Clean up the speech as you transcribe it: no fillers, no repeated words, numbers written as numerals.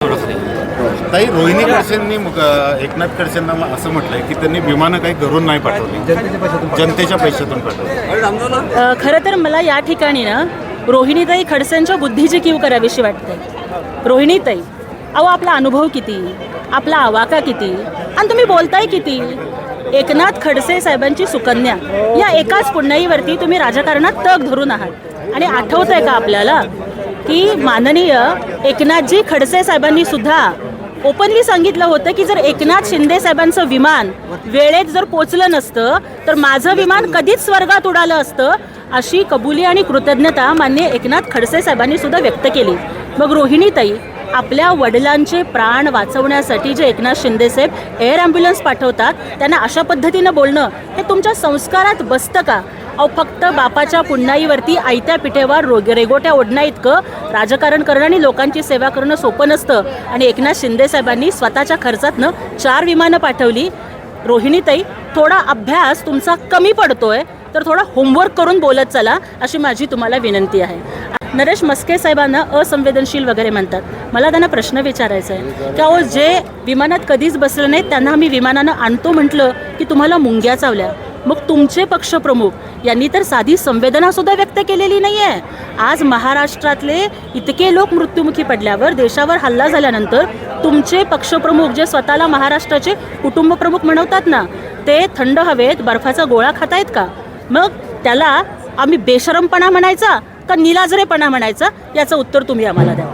ताई रोहिणी खडसेंनी एकनाथ खडसेंना असं म्हटलंय की त्यांनी विमानं काही घरून नाही पाठवली, जनतेच्या पैशातून पाठवली. खरं तर मला या ठिकाणी ना रोहिणीताई खडसेंच्या बुद्धीची कीव करावीशी वाटते. रोहिणीताई, अहो आपला अनुभव किती, आपला आवाका किती, आणि तुम्ही बोलताय किती. एकनाथ खडसे साहेबांची सुकन्या या एकाच पुण्याईवरती तुम्ही राजकारणात तग धरून आहात. आणि आठवत आहे का आपल्याला की माननीय एकनाथजी खडसे साहेबांनी सुद्धा ओपनली सांगितलं होतं की जर एकनाथ शिंदे साहेबांचं विमान वेळेत जर पोचलं नसतं तर माझं विमान कधीच स्वर्गात उडालं असतं, अशी कबुली आणि कृतज्ञता माननीय एकनाथ खडसे साहेबांनी सुद्धा व्यक्त केली. मग रोहिणीताई, आपल्या वडिलांचे प्राण वाचवण्यासाठी जे एकनाथ शिंदे साहेब एअर ॲम्ब्युलन्स पाठवतात त्यांना अशा पद्धतीनं बोलणं हे तुमच्या संस्कारात बसतं का? अहो फक्त बापाच्या पुण्याईवरती आयत्या पिठेवर रेगोट्या ओढण्या इतकं राजकारण करणं आणि लोकांची सेवा करणं सोपं नसतं. आणि एकनाथ शिंदे साहेबांनी स्वतःच्या खर्चातनं 4 विमानं पाठवली. रोहिणीताई, थोडा अभ्यास तुमचा कमी पडतोय तर थोडा होमवर्क करून बोलत चला, अशी माझी तुम्हाला विनंती आहे. नरेश म्हस्के साहेबांना असंवेदनशील वगैरे म्हणतात. मला त्यांना प्रश्न विचारायचा आहे की अहो जे विमानात कधीच बसलं नाहीत त्यांना आम्ही विमानानं आणतो म्हटलं की तुम्हाला मुंग्या चावल्या. मग तुमचे पक्षप्रमुख यांनी तर साधी संवेदनासुद्धा व्यक्त केलेली नाही आहे. आज महाराष्ट्रातले इतके लोक मृत्युमुखी पडल्यावर, देशावर हल्ला झाल्यानंतर तुमचे पक्षप्रमुख जे स्वतःला महाराष्ट्राचे कुटुंब प्रमुख म्हणवतात ना, ते थंड हवेत बर्फाचा गोळा खातायत का? मग त्याला आम्ही बेशरमपणा म्हणायचा का निलाजरेपणा म्हणायचा, याचं उत्तर तुम्ही आम्हाला द्या.